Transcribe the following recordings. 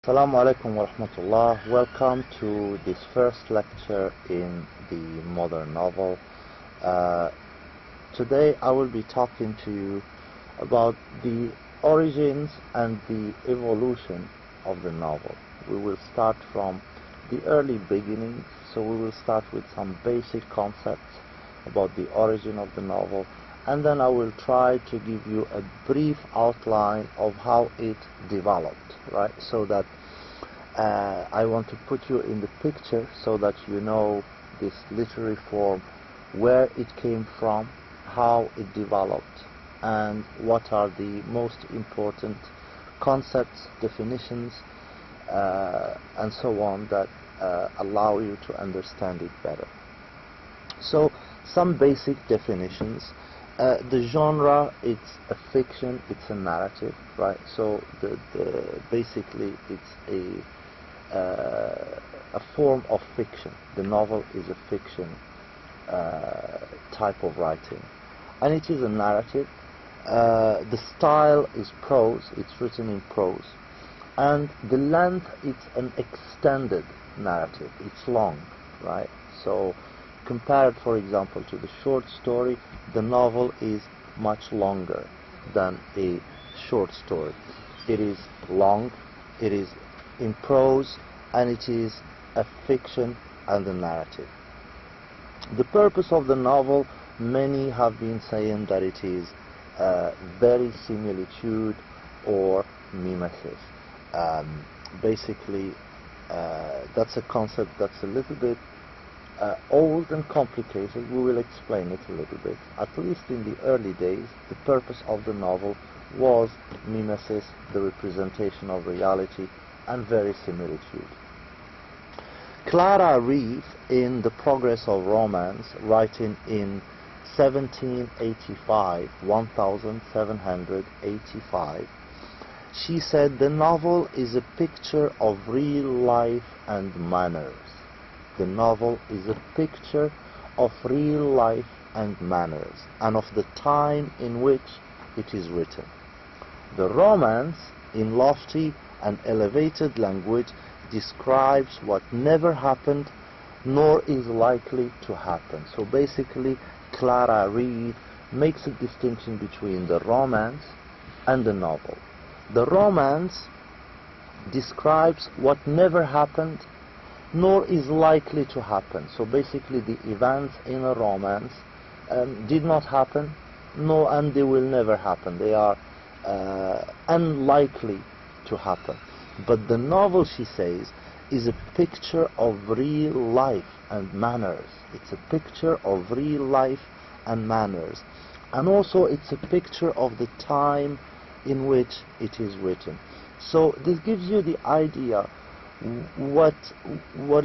Assalamu alaikum wa rahmatullah. Welcome to this first lecture in the modern novel. Uh, Today I will be talking to you about the origins and the evolution of the novel. We will start from the early beginnings, so we will start with some basic concepts about the origin of the novel, and then I will try to give you a brief outline of how it developed, right? So that I want to put you in the picture so that you know this literary form, where it came from, how it developed, and what are the most important concepts, definitions, and so on that allow you to understand it better. So, some basic definitions. The genre, it's a fiction, it's a narrative, right? So basically it's a form of fiction. The novel is a fiction type of writing, and it is a narrative. The style is prose, it's written in prose, and the length, it's an extended narrative, it's long, right? So compared, for example, to the short story, the novel is much longer than a short story. It is long, it is in prose, and it is a fiction and a narrative. The purpose of the novel, many have been saying that it is verisimilitude or mimesis. Basically, that's a concept that's a little bit old and complicated. We will explain it a little bit. At least in the early days, the purpose of the novel was mimesis, the representation of reality, and verisimilitude. Clara Reeve, in The Progress of Romance, writing in 1785, she said, "The novel is a picture of real life and manners." The novel is a picture of real life and manners, and of the time in which it is written. The romance, in lofty and elevated language, describes what never happened nor is likely to happen. So basically, Clara Reeve makes a distinction between the romance and the novel. The romance describes what never happened nor is likely to happen. So basically, the events in a romance did not happen, and they will never happen. They are unlikely to happen. But the novel, she says, is a picture of real life and manners. It's a picture of real life and manners. And also it's a picture of the time in which it is written. So this gives you the idea what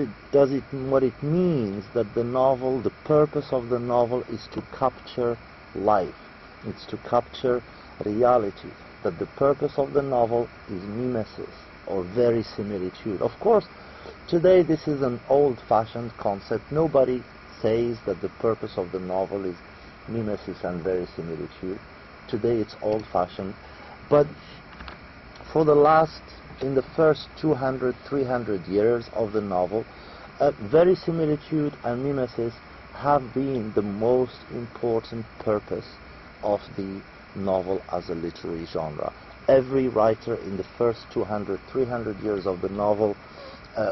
it means that the novel, the purpose of the novel is to capture life. It's to capture reality. That the purpose of the novel is mimesis or verisimilitude. Of course, today this is an old-fashioned concept. Nobody says that the purpose of the novel is mimesis and verisimilitude. Today it's old-fashioned. But for in the first 200, 300 years of the novel, verisimilitude and mimesis have been the most important purpose of the novel as a literary genre. Every writer in the first 200, 300 years of the novel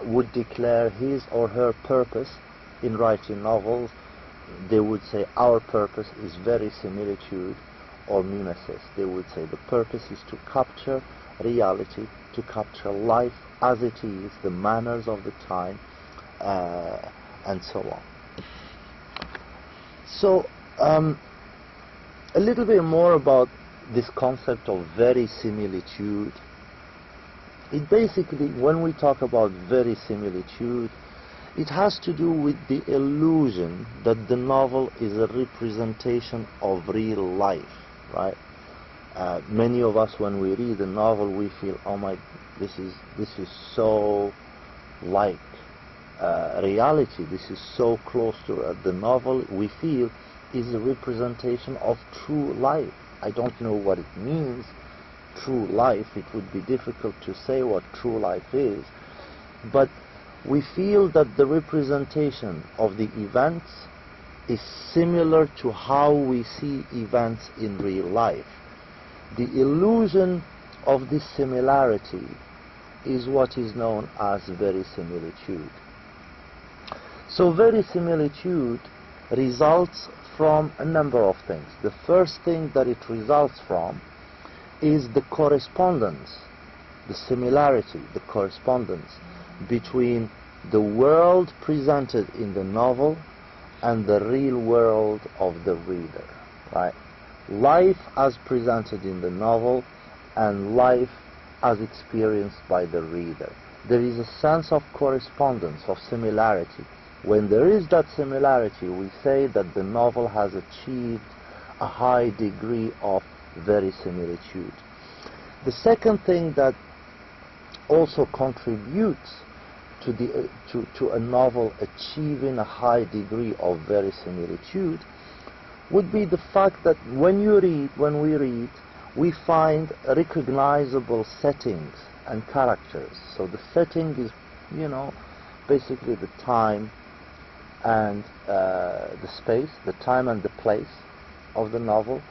would declare his or her purpose in writing novels. They would say, our purpose is verisimilitude or mimesis. They would say the purpose is to capture reality, to capture life as it is, the manners of the time, and so on. So, a little bit more about this concept of verisimilitude. It basically, when we talk about verisimilitude, it has to do with the illusion that the novel is a representation of real life, right? Many of us, when we read a novel, we feel, oh my, this is so like reality. This is so close to the novel. We feel is a representation of true life. I don't know what it means, true life. It would be difficult to say what true life is, but we feel that the representation of the events is similar to how we see events in real life. The illusion of this similarity is what is known as verisimilitude. So verisimilitude results from a number of things. The first thing that it results from is the correspondence, the similarity, the correspondence between the world presented in the novel and the real world of the reader, right? Life as presented in the novel and life as experienced by the reader. There is a sense of correspondence, of similarity. When there is that similarity, we say that the novel has achieved a high degree of verisimilitude. The second thing that also contributes to a novel achieving a high degree of verisimilitude would be the fact that when we read, we find recognizable settings and characters. So the setting is, basically the time and the space, the time and the place of the novel.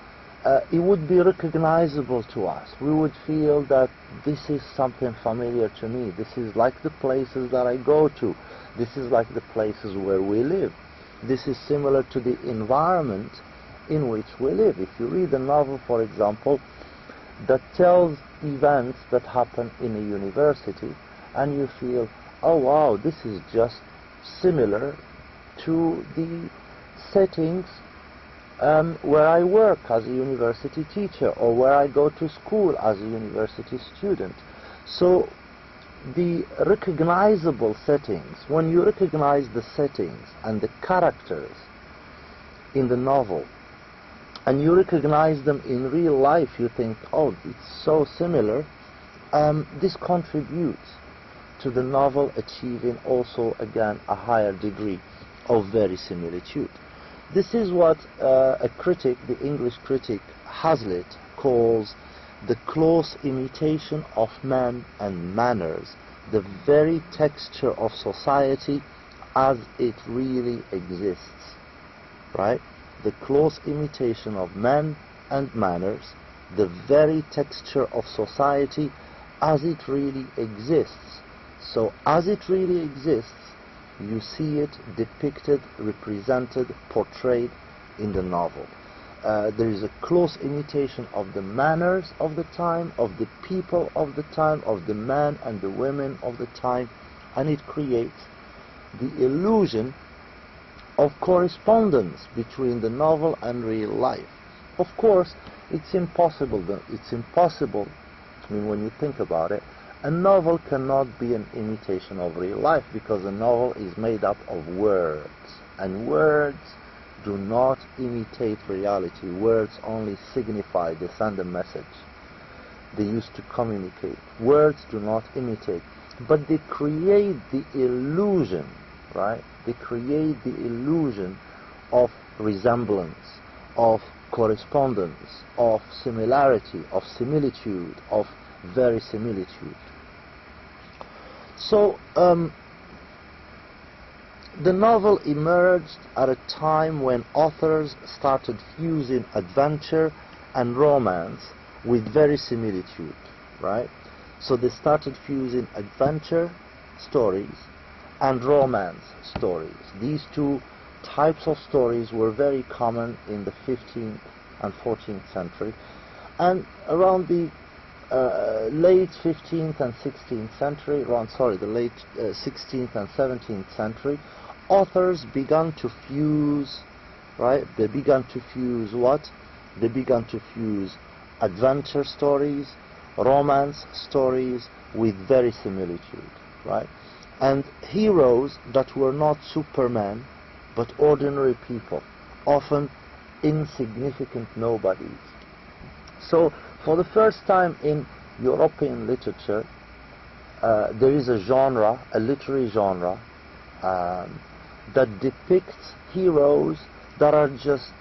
It would be recognizable to us. We would feel that this is something familiar to me. This is like the places that I go to. This is like the places where we live. This is similar to the environment in which we live. If you read a novel, for example, that tells events that happen in a university, and you feel, oh wow, this is just similar to the settings where I work as a university teacher, or where I go to school as a university student. So the recognizable settings, when you recognize the settings and the characters in the novel, and you recognize them in real life, you think, oh, it's so similar. This contributes to the novel achieving also, again, a higher degree of verisimilitude. This is what a critic, the English critic Hazlitt, calls the close imitation of men and manners, the very texture of society as it really exists, right? The close imitation of men and manners, the very texture of society as it really exists. So as it really exists, you see it depicted, represented, portrayed in the novel. There is a close imitation of the manners of the time, of the people of the time, of the men and the women of the time, and it creates the illusion of correspondence between the novel and real life. Of course, it's impossible, when you think about it, a novel cannot be an imitation of real life, because a novel is made up of words, and words do not imitate reality. Words only signify, they send a message. They used to communicate. Words do not imitate, but they create the illusion, right? They create the illusion of resemblance, of correspondence, of similarity, of similitude, of verisimilitude. So the novel emerged at a time when authors started fusing adventure and romance with verisimilitude, right? So they started fusing adventure stories and romance stories. These two types of stories were very common in the 15th and 14th century, and around the late 15th and 16th century, the late 16th and 17th century, authors began to fuse, right? They began to fuse what? They began to fuse adventure stories, romance stories with verisimilitude, right? And heroes that were not supermen, but ordinary people, often insignificant nobodies. So, for the first time in European literature, there is a genre, a literary genre, that depicts heroes that are just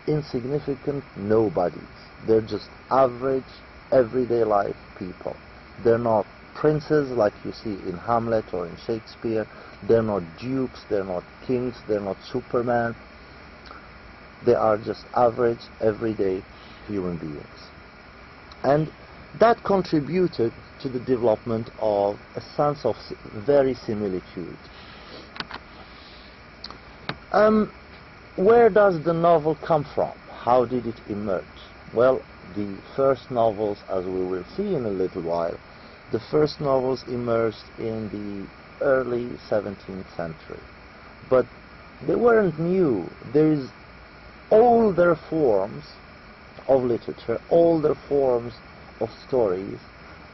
insignificant nobodies. They're just average, everyday life people. They're not princes like you see in Hamlet or in Shakespeare. They're not dukes, they're not kings, they're not Superman. They are just average, everyday human beings. And that contributed to the development of a sense of verisimilitude. Where does the novel come from? How did it emerge? Well, the first novels, as we will see in a little while, the first novels emerged in the early 17th century. But they weren't new. There is older forms of literature, older forms of stories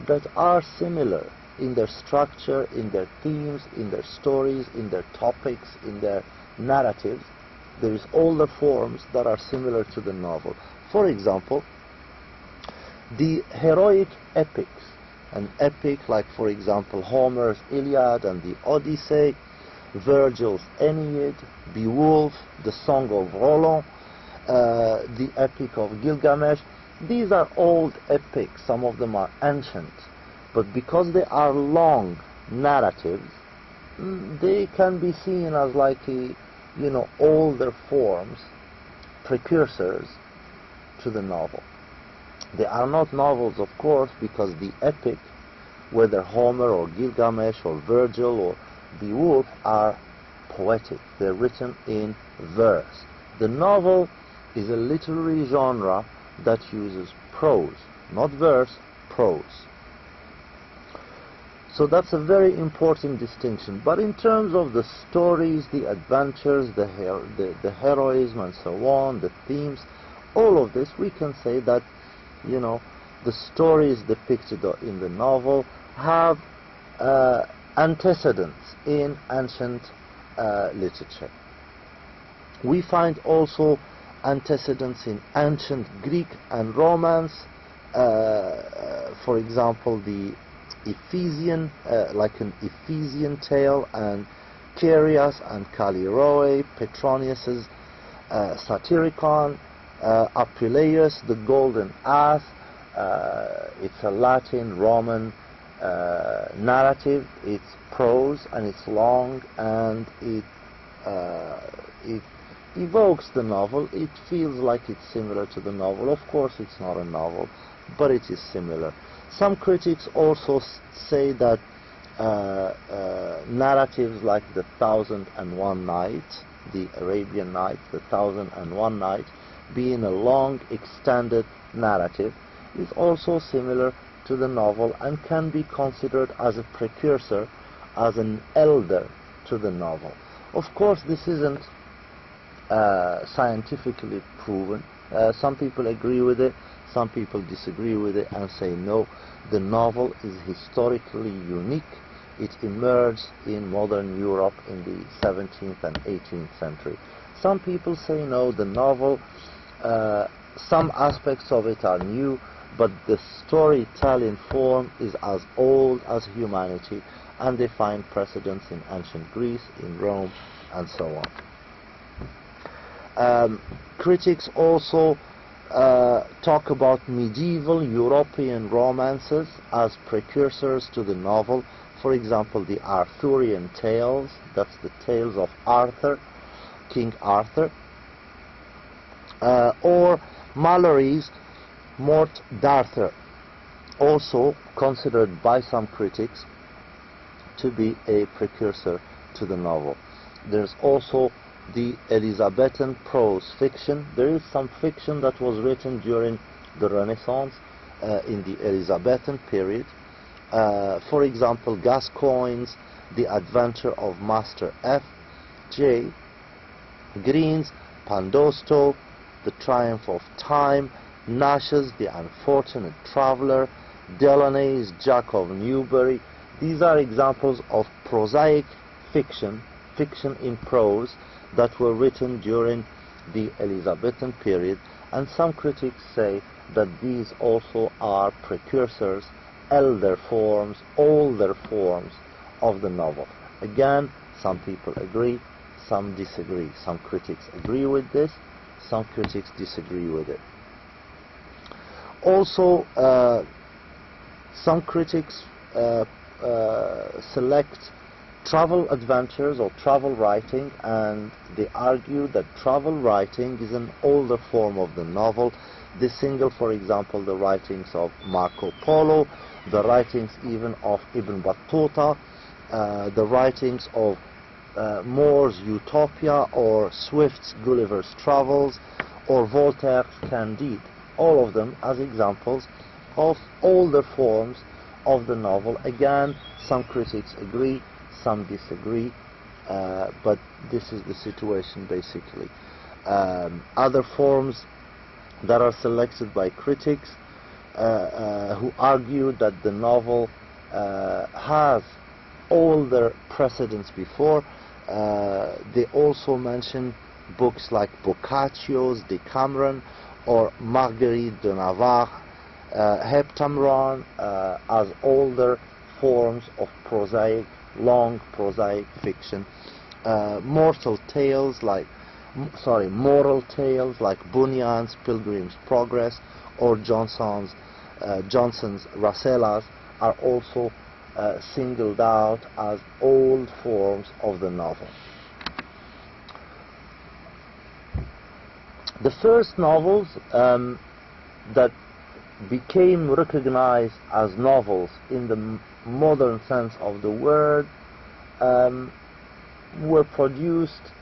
that are similar in their structure, in their themes, in their stories, in their topics, in their narratives. There is older forms that are similar to the novel. For example, the heroic epics, an epic like, for example, Homer's Iliad and the Odyssey, Virgil's Aeneid, Beowulf, the Song of Roland, the Epic of Gilgamesh. These are old epics, some of them are ancient, but because they are long narratives, they can be seen as like older forms, precursors to the novel. They are not novels, of course, because the epic, whether Homer or Gilgamesh or Virgil or Beowulf, are poetic. They're written in verse. The novel is a literary genre that uses prose, not verse, prose. So that's a very important distinction. But in terms of the stories, the adventures, the heroism and so on, the themes, all of this, we can say that the stories depicted in the novel have antecedents in ancient literature. We find also antecedents in ancient Greek and Romance, for example, the Ephesian, like an Ephesian tale, and Carius and Callirhoe, Petronius's Satyricon, Apuleius, the Golden Ass. It's a Latin Roman narrative. It's prose and it's long, and it evokes the novel. It feels like it's similar to the novel. Of course, it's not a novel, but it is similar. Some critics also say that narratives like the 1001 Nights, the Arabian Nights, the 1001 Nights, being a long, extended narrative, is also similar to the novel and can be considered as a precursor, as an elder to the novel. Of course, this isn't scientifically proven. Some people agree with it, some people disagree with it and say no, the novel is historically unique. It emerged in modern Europe in the 17th and 18th century. Some people say no, the novel, some aspects of it are new, but the storytelling form is as old as humanity, and they find precedents in ancient Greece, in Rome, and so on. Critics also talk about medieval European romances as precursors to the novel. For example, the Arthurian tales, that's the tales of Arthur, King Arthur, or Malory's Morte d'Arthur, also considered by some critics to be a precursor to the novel. There's also the Elizabethan prose fiction. There is some fiction that was written during the Renaissance in the Elizabethan period. For example, Gascoigne's The Adventure of Master F. J. Green's Pandosto, The Triumph of Time, Nash's The Unfortunate Traveller, Delaunay's Jack of Newbury. These are examples of prosaic fiction, fiction in prose, that were written during the Elizabethan period, and some critics say that these also are precursors, elder forms, older forms of the novel. Again, some people agree, some disagree. Some critics agree with this, some critics disagree with it. Also, some critics select travel adventures or travel writing, and they argue that travel writing is an older form of the novel. They single, for example, the writings of Marco Polo, the writings even of Ibn Battuta, the writings of More's Utopia, or Swift's Gulliver's Travels, or Voltaire's Candide. All of them as examples of older forms of the novel. Again, some critics agree, some disagree, but this is the situation basically. Other forms that are selected by critics who argue that the novel has older precedents before. They also mention books like Boccaccio's Decameron or Marguerite de Navarre, Heptameron, as older forms of prosaic, long prosaic fiction. Moral tales like Bunyan's Pilgrim's Progress or Johnson's Rasselas are also singled out as old forms of the novel. The first novels that became recognized as novels in the modern sense of the word were produced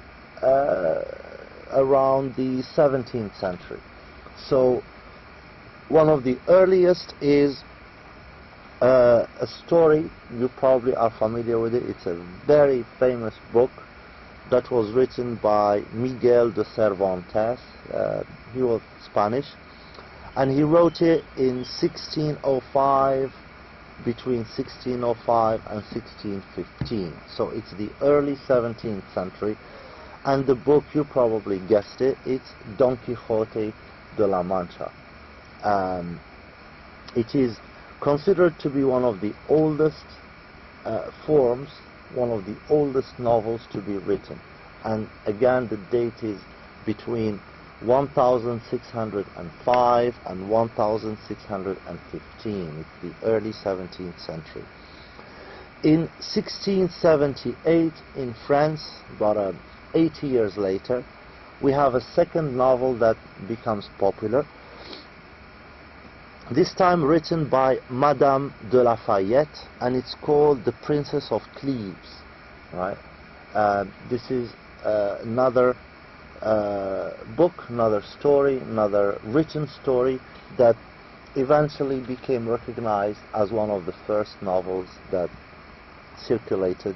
around the 17th century. So one of the earliest is a story, you probably are familiar with it. It's a very famous book that was written by Miguel de Cervantes. He was Spanish, and he wrote it in 1605, between 1605 and 1615. So it's the early 17th century, and the book, you probably guessed it, it's Don Quixote de la Mancha. It is considered to be one of the oldest forms, one of the oldest novels to be written. And again, the date is between 1605 and 1615. It's the early 17th century. In 1678, in France, about 80 years later, we have a second novel that becomes popular. This time written by Madame de Lafayette, and it's called The Princess of Cleves. Right? This is another book, another story, another written story that eventually became recognized as one of the first novels that circulated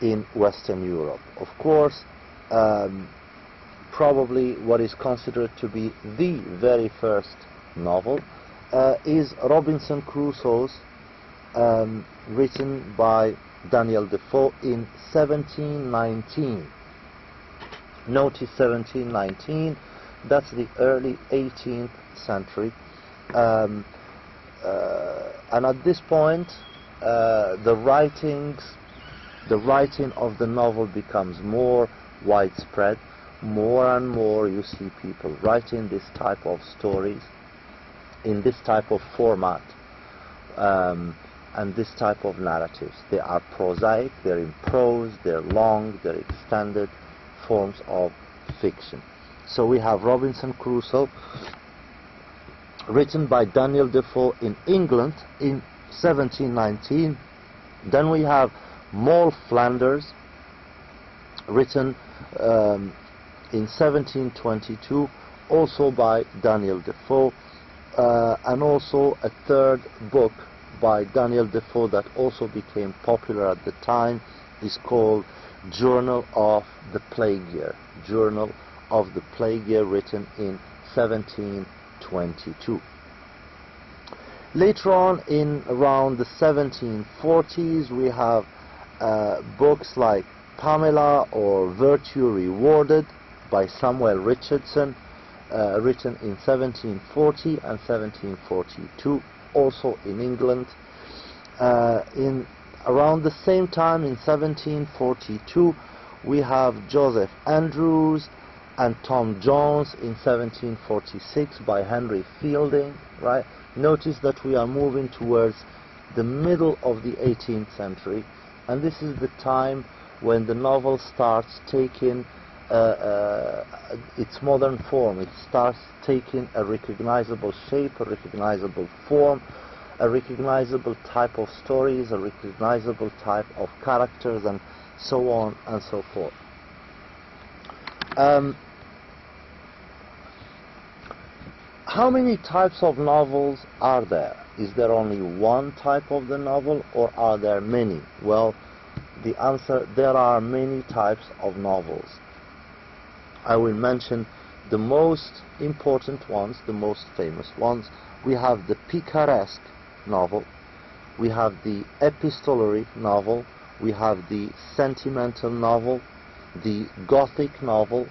in Western Europe. Of course, probably what is considered to be the very first novel is Robinson Crusoe's, written by Daniel Defoe in 1719. Notice 1719, that's the early 18th century. And at this point, the writing of the novel becomes more widespread. More and more you see people writing this type of stories in this type of format, and this type of narratives. They are prosaic, they're in prose, they're long, they're extended forms of fiction. So we have Robinson Crusoe, written by Daniel Defoe in England in 1719. Then we have Moll Flanders, written in 1722, also by Daniel Defoe, and also a third book by Daniel Defoe that also became popular at the time is called Journal of the Plague Year. Journal of the Plague Year, written in 1722. Later on, in around the 1740s, we have books like Pamela or Virtue Rewarded by Samuel Richardson, written in 1740 and 1742, also in England. In around the same time, in 1742, we have Joseph Andrews, and Tom Jones in 1746 by Henry Fielding, right? Notice that we are moving towards the middle of the 18th century, and this is the time when the novel starts taking its modern form. It starts taking a recognizable shape, a recognizable form, a recognizable type of stories, a recognizable type of characters, and so on and so forth. How many types of novels are there? Is there only one type of the novel, or are there many? Well, the answer, there are many types of novels. I will mention the most important ones, the most famous ones. We have the picaresque novel, we have the epistolary novel, we have the sentimental novel, the gothic novel,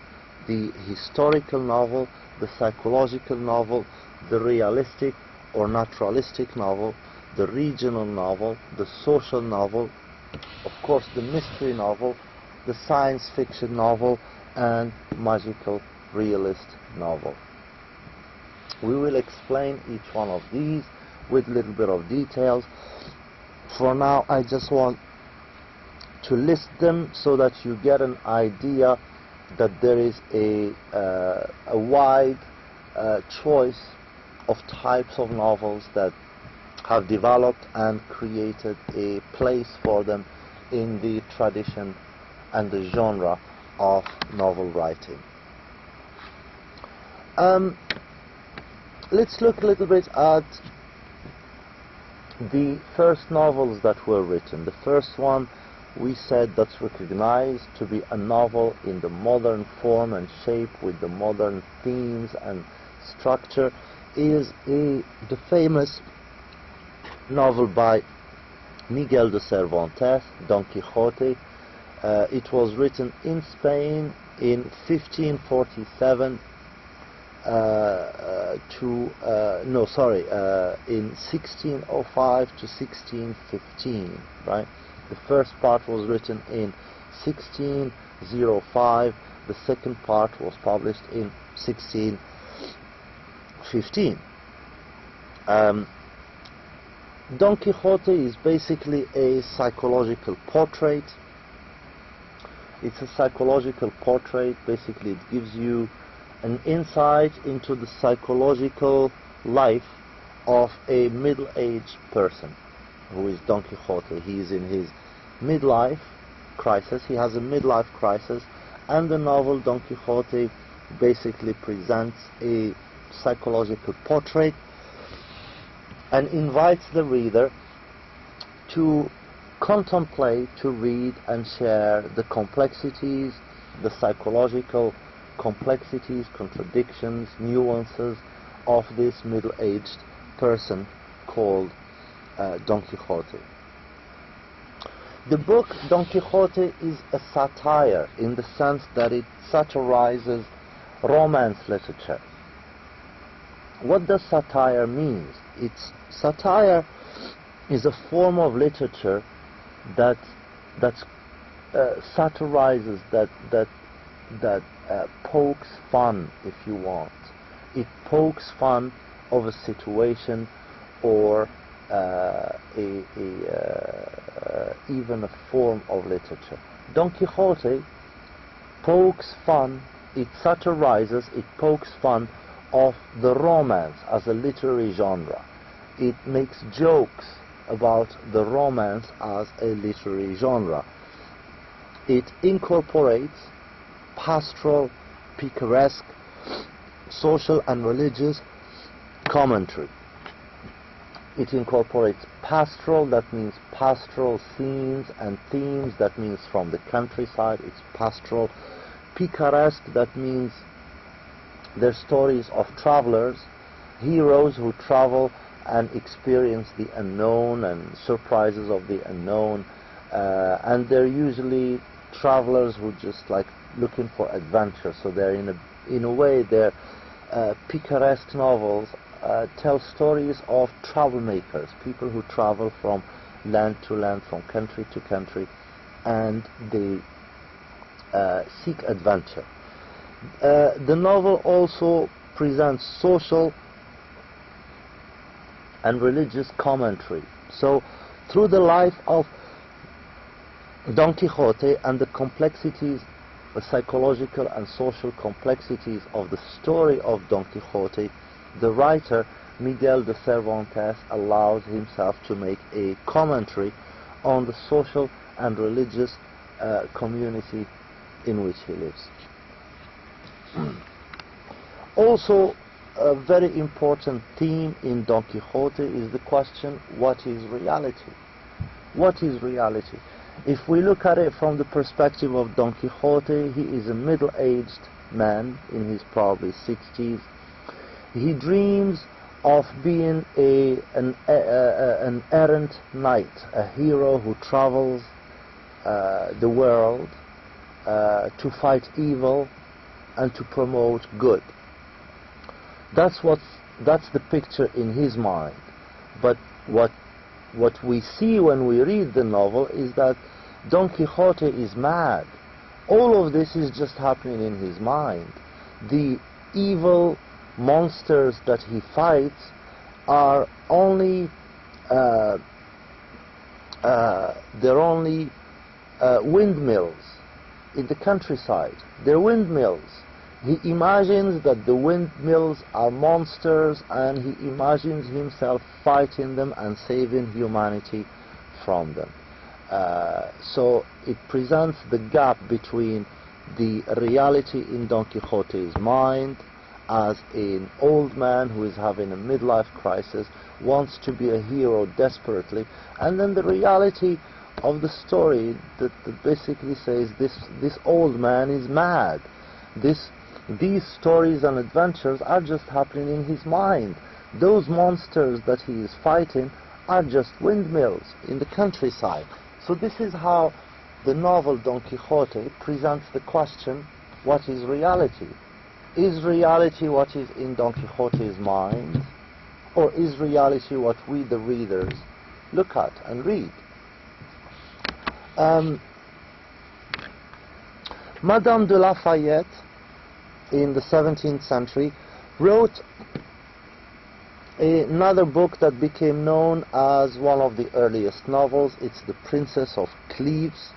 the historical novel, the psychological novel, the realistic or naturalistic novel, the regional novel, the social novel, of course the mystery novel, the science fiction novel, and magical realist novel. We will explain each one of these with a little bit of details. For now, I just want to list them so that you get an idea that there is a wide choice of types of novels that have developed and created a place for them in the tradition and the genre of novel writing. Let's look a little bit at the first novels that were written. The first one we said that's recognized to be a novel in the modern form and shape with the modern themes and structure is the famous novel by Miguel de Cervantes, Don Quixote. It was written in Spain in 1547 in 1605 to 1615, right? The first part was written in 1605, the second part was published in 1615. Don Quixote is basically a psychological portrait. It's a psychological portrait. Basically, it gives you an insight into the psychological life of a middle-aged person who is Don Quixote. He is in his midlife crisis. He has a midlife crisis, and the novel Don Quixote basically presents a psychological portrait and invites the reader to contemplate, to read and share the complexities, the psychological complexities, contradictions, nuances of this middle-aged person called Don Quixote. The book Don Quixote is a satire in the sense that it satirizes romance literature. What does satire mean? Satire is a form of literature that satirizes, that pokes fun, if you want. It pokes fun of a situation or even a form of literature. Don Quixote pokes fun, it satirizes, it pokes fun of the romance as a literary genre. It makes jokes about the romance as a literary genre. It incorporates pastoral, picaresque, social and religious commentary. It incorporates pastoral, that means pastoral scenes and themes, that means from the countryside, it's pastoral. Picaresque, that means they're stories of travelers, heroes who travel and experience the unknown and surprises of the unknown, and they're usually travelers who just like looking for adventure. So they're in a way they're picaresque novels tell stories of troublemakers, people who travel from land to land, from country to country, and they seek adventure. The novel also presents social and religious commentary. So, through the life of Don Quixote and the complexities, the psychological and social complexities of the story of Don Quixote, the writer Miguel de Cervantes allows himself to make a commentary on the social and religious community in which he lives. Also, a very important theme in Don Quixote is the question, what is reality? What is reality? If we look at it from the perspective of Don Quixote, he is a middle-aged man in his probably 60s. He dreams of being an errant knight, a hero who travels the world to fight evil and to promote good. That's the picture in his mind. But what we see when we read the novel is that Don Quixote is mad. All of this is just happening in his mind. The evil monsters that he fights are only windmills in the countryside. They're windmills. He imagines that the windmills are monsters, and he imagines himself fighting them and saving humanity from them. So it presents the gap between the reality in Don Quixote's mind as an old man who is having a midlife crisis, wants to be a hero desperately, and then the reality of the story that basically says this old man is mad. These stories and adventures are just happening in his mind. Those monsters that he is fighting are just windmills in the countryside. So this is how the novel Don Quixote presents the question, what is reality? Is reality what is in Don Quixote's mind? Or is reality what we, the readers, look at and read? Madame de Lafayette, in the 17th century, wrote another book that became known as one of the earliest novels. It's The Princess of Cleves.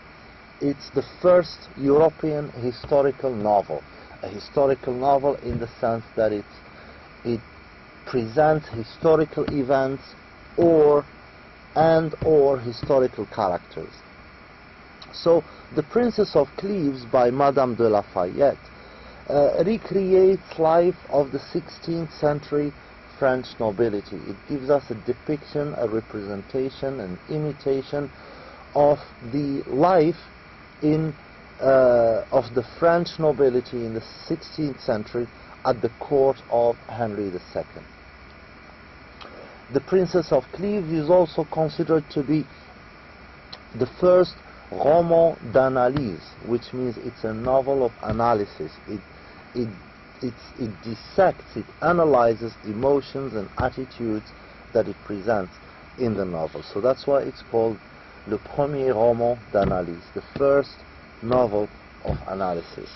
It's the first European historical novel. A historical novel in the sense that it presents historical events or historical characters. So, The Princess of Cleves by Madame de Lafayette recreates life of the 16th century French nobility. It gives us a depiction, a representation, an imitation of the life of the French nobility in the 16th century at the court of Henry II. The Princess of Cleves is also considered to be the first roman d'analyse, which means it's a novel of analysis. It dissects, it analyzes emotions and attitudes that it presents in the novel. So that's why it's called le premier roman d'analyse, the first novel of analysis.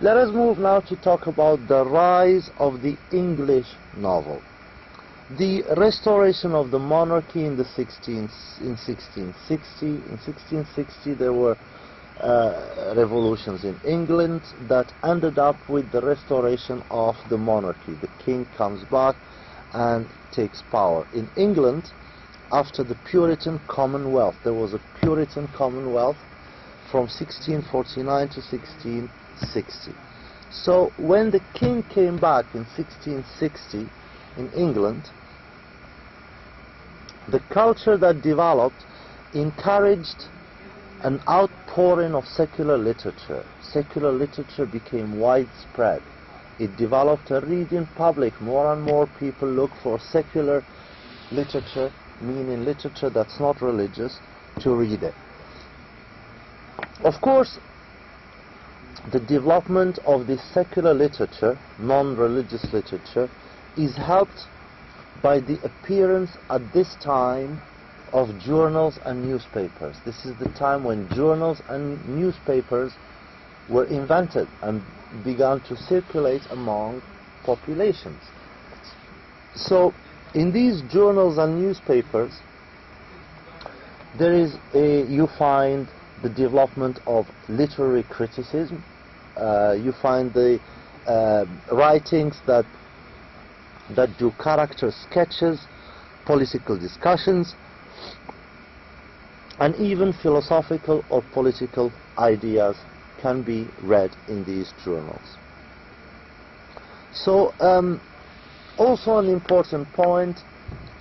Let us move now to talk about the rise of the English novel. The restoration of the monarchy in 1660. In 1660 there were revolutions in England that ended up with the restoration of the monarchy. The king comes back and takes power. In England, after the Puritan Commonwealth, there was a Puritan Commonwealth from 1649 to 1660. So when the king came back in 1660 in England, the culture that developed encouraged an outpouring of secular literature. Secular literature became widespread. It developed a reading public. More and more people look for secular literature, meaning literature that's not religious, to read it. Of course, the development of this secular literature, non-religious literature, is helped by the appearance at this time of journals and newspapers. This is the time when journals and newspapers were invented and began to circulate among populations. So in these journals and newspapers, you find the development of literary criticism. You find the writings that do character sketches, political discussions, and even philosophical or political ideas can be read in these journals. So also an important point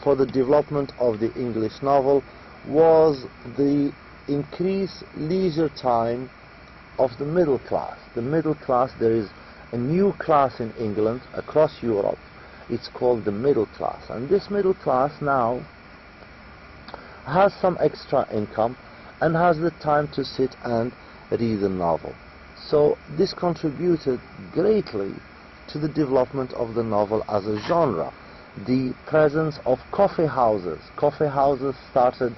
for the development of the English novel was the increased leisure time of the middle class. The middle class, there is a new class in England, across Europe. It's called the middle class, and this middle class now has some extra income and has the time to sit and read a novel. So this contributed greatly to the development of the novel as a genre. The presence of coffee houses. Coffee houses started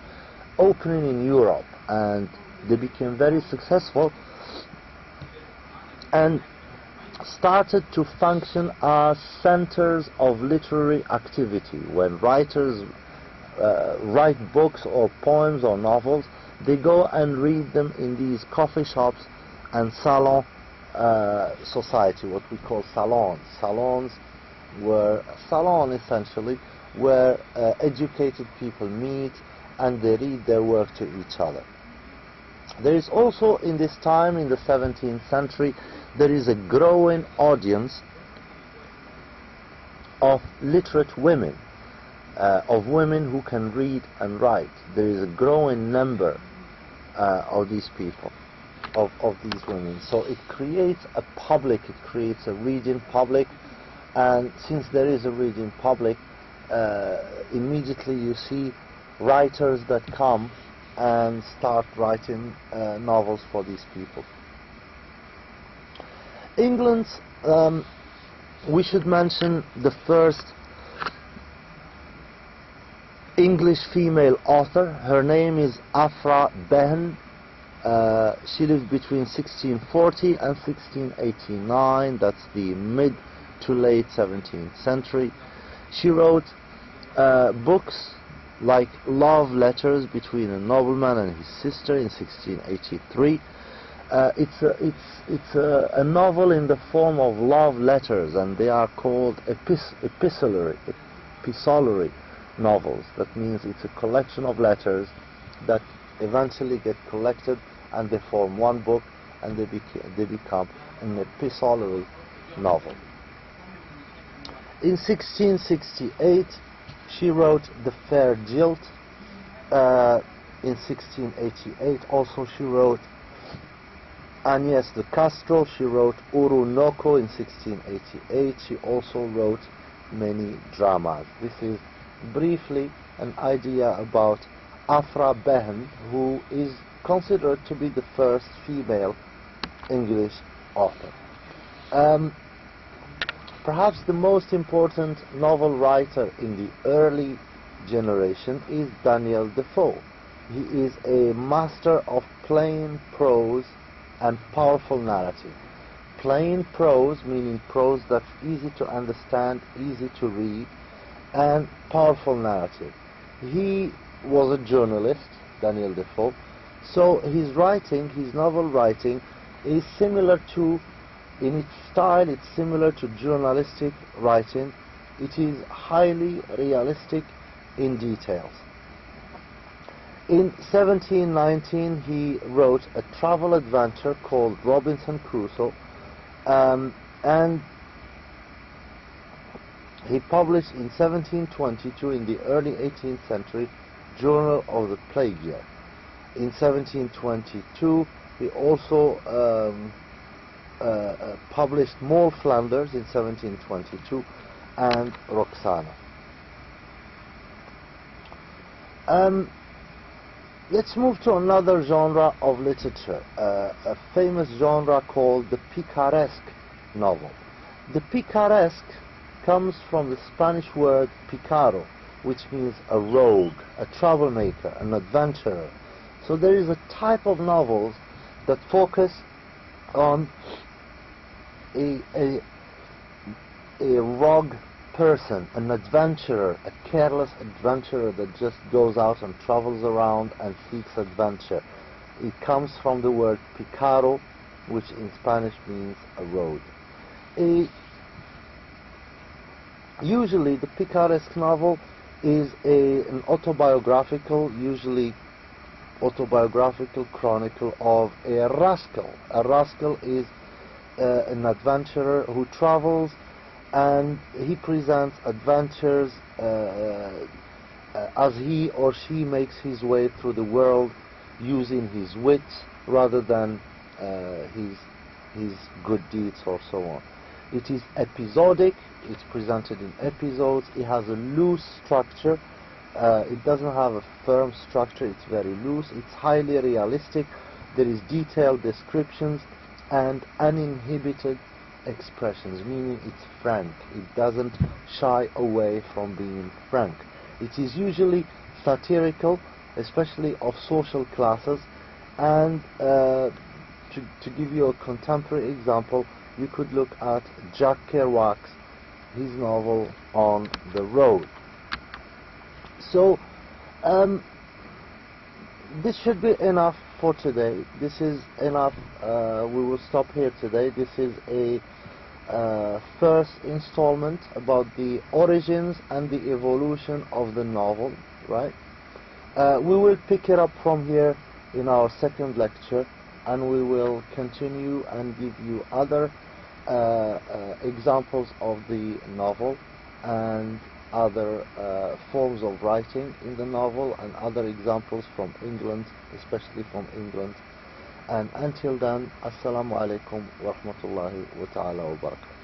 opening in Europe, and they became very successful and started to function as centers of literary activity. When writers write books or poems or novels, they go and read them in these coffee shops and salon society, what we call salons. Salons essentially where educated people meet and they read their work to each other. There is also, in this time, in the 17th century, there is a growing audience of literate women, of women who can read and write. There is a growing number of these people, of these women. So it creates a public, it creates a reading public, and since there is a reading public, immediately you see writers that come and start writing novels for these people. England, we should mention the first English female author. Her name is Afra Behn. She lived between 1640 and 1689. That's the mid to late 17th century. She wrote books like Love Letters Between a Nobleman and His Sister in 1683. It's a novel in the form of love letters, and they are called epistolary novels. That means it's a collection of letters that eventually get collected and they form one book, and they become an epistolary novel. In 1668 she wrote The Fair Jilt. In 1688 also she wrote Agnes de Castro. She wrote Orunoko in 1688. She also wrote many dramas. This is briefly an idea about Afra Behn, who is considered to be the first female English author. Perhaps the most important novel writer in the early generation is Daniel Defoe. He is a master of plain prose and powerful narrative. Plain prose, meaning prose that's easy to understand, easy to read, and powerful narrative. He was a journalist, Daniel Defoe, so his writing, his novel writing, is similar to, in its style, it's similar to journalistic writing. It is highly realistic in details. In 1719 he wrote a travel adventure called Robinson Crusoe, and he published in 1722, in the early 18th century, Journal of the Plague Year. In 1722 he also published Moll Flanders in 1722 and Roxana. Let's move to another genre of literature, a famous genre called the picaresque novel. The picaresque comes from the Spanish word picaro, which means a rogue, a troublemaker, an adventurer. So there is a type of novels that focus on a rogue person, an adventurer, a careless adventurer that just goes out and travels around and seeks adventure. It comes from the word picaro, which in Spanish means a road. Usually the picaresque novel is an autobiographical, usually autobiographical chronicle of a rascal. A rascal is an adventurer who travels, and he presents adventures as he or she makes his way through the world using his wits rather than his good deeds or so on. It is episodic, it's presented in episodes, it has a loose structure, it doesn't have a firm structure, it's very loose, it's highly realistic, there is detailed descriptions and uninhibited expressions, meaning it's frank, it doesn't shy away from being frank. It is usually satirical, especially of social classes, and to give you a contemporary example, you could look at Jack Kerouac's his novel On the Road. So this should be enough for today. This is enough. We will stop here today. This is a first installment about the origins and the evolution of the novel, right? We will pick it up from here in our second lecture, and we will continue and give you other examples of the novel and other forms of writing in the novel and other examples from England, especially from England. And until then, Assalamu alaikum wa rahmatullahi wa ta'ala wa barakatuh.